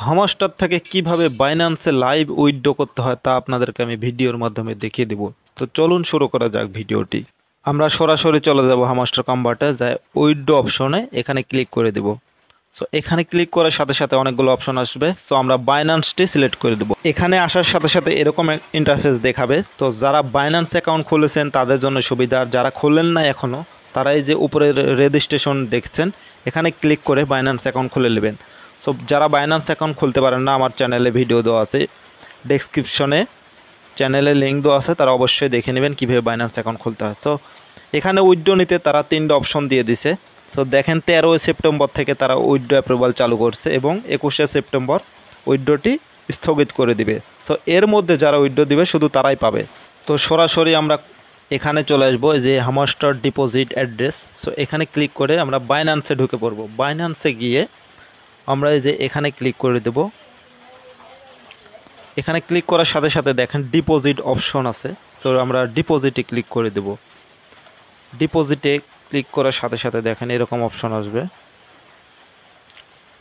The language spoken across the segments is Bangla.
হামাস্টার থেকে কিভাবে বাইন্যান্সে লাইভ উইথড্র করতে হয় তা আপনাদেরকে আমি ভিডিওর মাধ্যমে দেখিয়ে দেব। তো চলুন শুরু করা যাক ভিডিওটি। আমরা সরাসরি চলে যাব হামাস্টার কনভার্টে, যাই উইথড্র অপশনে এখানে ক্লিক করে দেব। সো এখানে ক্লিক করার সাথে সাথে অনেকগুলো অপশন আসবে। সো আমরা বাইন্যান্সটি সিলেক্ট করে দেব। এখানে আসার সাথে সাথে এরকম ইন্টারফেস দেখাবে। তো যারা বাইন্যান্স অ্যাকাউন্ট খুলেছেন তাদের জন্য সুবিধা, আর যারা খুললেন না এখনও তারা এই যে উপরে রেজিস্ট্রেশন দেখছেন এখানে ক্লিক করে বাইন্যান্স অ্যাকাউন্ট খুলে নেবেন। সো যারা বাইন্যান্স অ্যাকাউন্ট খুলতে পারেন না, আমার চ্যানেলে ভিডিও দেওয়া আছে, ডেসক্রিপশনে চ্যানেলে লিঙ্ক দেওয়া আছে, তারা অবশ্যই দেখে নেবেন কীভাবে বাইন্যান্স অ্যাকাউন্ট খুলতে হয়। সো এখানে উইথড্র নিতে তারা 3টা অপশন দিয়ে দিছে। সো দেখেন 13 সেপ্টেম্বর থেকে তারা উইথড্র অ্যাপ্রুভাল চালু করছে এবং 21 সেপ্টেম্বর উইথড্রটি স্থগিত করে দিবে। সো এর মধ্যে যারা উইথড্র দিবে শুধু তারাই পাবে। তো সরাসরি আমরা এখানে চলে আসবো, এই যে হামাস্টার ডিপোজিট অ্যাড্রেস। সো এখানে ক্লিক করে আমরা বাইন্যান্সে ঢুকে পড়বো। বাইন্যান্সে গিয়ে আমরা এই যে এখানে ক্লিক করে দেব। এখানে ক্লিক করার সাথে সাথে দেখেন ডিপোজিট অপশন আছে। সো আমরা ডিপোজিটে ক্লিক করে দেব। ডিপোজিটে ক্লিক করার সাথে সাথে দেখেন এরকম অপশন আসবে।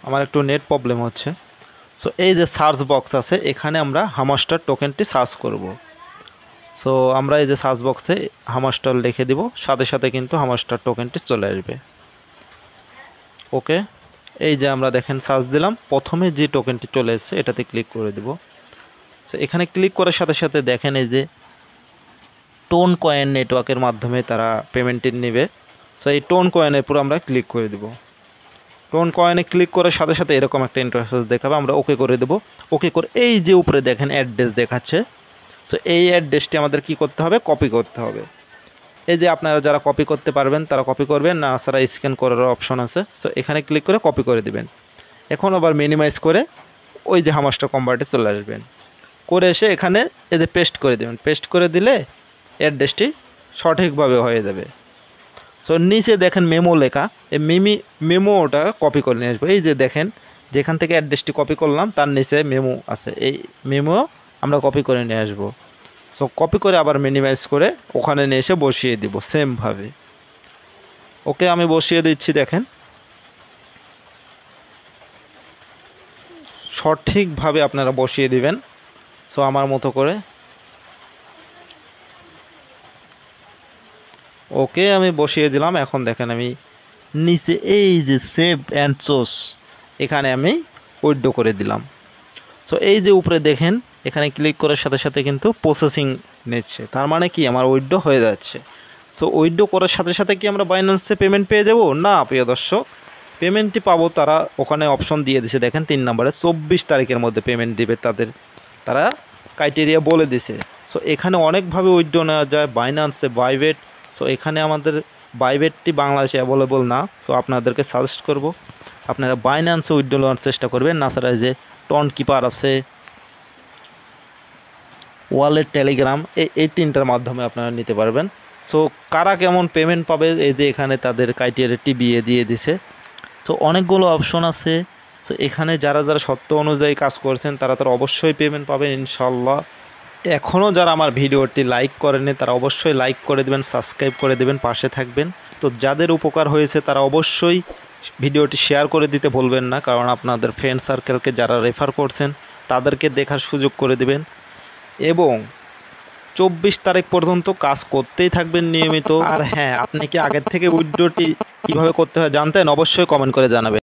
আমার একটু নেট প্রবলেম হচ্ছে। সো এই যে সার্চ বক্স আছে, এখানে আমরা হামাস্টার টোকেনটি সার্চ করব। সো আমরা এই যে সার্চ বক্সে হামাস্টার লিখে দিব, সাথে সাথে কিন্তু হামাস্টার টোকেনটি চলে আসবে। ওকে, এই যে আমরা দেখেন সার্চ দিলাম, প্রথমে যে টোকেনটি চলে এসেছে এটাতে ক্লিক করে দেব। সো এখানে ক্লিক করার সাথে সাথে দেখেন এই যে টোন কয়েন নেটওয়ার্কের মাধ্যমে তারা পেমেন্টটি নেবে। সো এই টোন কয়েনের উপর আমরা ক্লিক করে দেব। টোন কয়েনে ক্লিক করার সাথে সাথে এরকম একটা ইন্টারফেস দেখাবে, আমরা ওকে করে দেব। ওকে করে এই যে উপরে দেখেন অ্যাড্রেস দেখাচ্ছে। সো এই অ্যাড্রেসটি আমাদের কি করতে হবে, কপি করতে হবে। এই যে আপনারা যারা কপি করতে পারবেন তারা কপি করবেন, না ছাড়া স্ক্যান করার অপশন আছে। সো এখানে ক্লিক করে কপি করে দিবেন। এখন আবার মিনিমাইজ করে ওই যে হামাস্টার কনভার্টে চলে আসবেন, করে এসে এখানে এই যে পেস্ট করে দেবেন। পেস্ট করে দিলে অ্যাড্রেসটি সঠিকভাবে হয়ে যাবে। সো নিচে দেখেন মেমো লেখা, এই মেমোটা কপি করে নিয়ে আসবো। এই যে দেখেন যেখান থেকে অ্যাড্রেসটি কপি করলাম তার নিচে মেমো আছে, এই মেমো আমরা কপি করে নিয়ে আসবো। সো কপি করে আবার মিনিমাইজ করে ওখানে নিয়ে এসে বসিয়ে দিব সেমভাবে। ওকে, আমি বসিয়ে দিচ্ছি। দেখেন সঠিকভাবে আপনারা বসিয়ে দিবেন। সো আমার মতো করে ওকে আমি বসিয়ে দিলাম। এখন দেখেন আমি নিচে এই যে সেভ অ্যান্ড সোর্স এখানে আমি উইথড্র করে দিলাম। সো এই যে উপরে দেখেন এখানে ক্লিক করার সাথে সাথে কিন্তু প্রসেসিং নিচ্ছে, তার মানে কি আমার উইথড্র হয়ে যাচ্ছে। সো উইথড্র করার সাথে সাথে কি আমরা বাইন্যান্সে পেমেন্ট পেয়ে যাব? না প্রিয় দর্শক, পেমেন্টটি পাবো তারা ওখানে অপশন দিয়ে দিছে। দেখেন 3 নম্বরে 24 তারিখের মধ্যে পেমেন্ট দিবে তারা ক্রাইটেরিয়া বলে দিছে। সো এখানে অনেকভাবে উইথড্র নেওয়া যায় বাইন্যান্সে, বাইবেট। সো এখানে আমাদের বাইবেটটি বাংলাদেশে অ্যাভেলেবল না। সো আপনাদেরকে সাজেস্ট করব আপনারা বাইন্যান্সে উইথড্র নেওয়ার চেষ্টা করবেন। না ছাড়া যে টন কিপার আছে, ওয়ালেট, টেলিগ্রাম, এই 3টার মাধ্যমে আপনারা নিতে পারবেন। সো কারা কেমন পেমেন্ট পাবে, এই যে এখানে তাদের ক্রাইটেরিয়াটি দিয়ে দিছে। সো অনেকগুলো অপশন আছে। সো এখানে যারা যারা সত্য অনুযায়ী কাজ করছেন তারা অবশ্যই পেমেন্ট পাবেন ইনশাল্লাহ। এখনও যারা আমার ভিডিওটি লাইক করেনি তারা অবশ্যই লাইক করে দেবেন, সাবস্ক্রাইব করে দেবেন, পাশে থাকবেন। তো যাদের উপকার হয়েছে তারা অবশ্যই ভিডিওটি শেয়ার করে দিতে ভুলবেন না, কারণ আপনাদের ফ্রেন্ড সার্কেলকে যারা রেফার করছেন তাদেরকে দেখার সুযোগ করে দেবেন। এবং 24 তারিখ পর্যন্ত কাজ করতেই থাকবেন নিয়মিত। আর হ্যাঁ, আপনি কি আগের থেকে উইথড্রটি কীভাবে করতে হয় জানতেন? অবশ্যই কমেন্ট করে জানাবেন।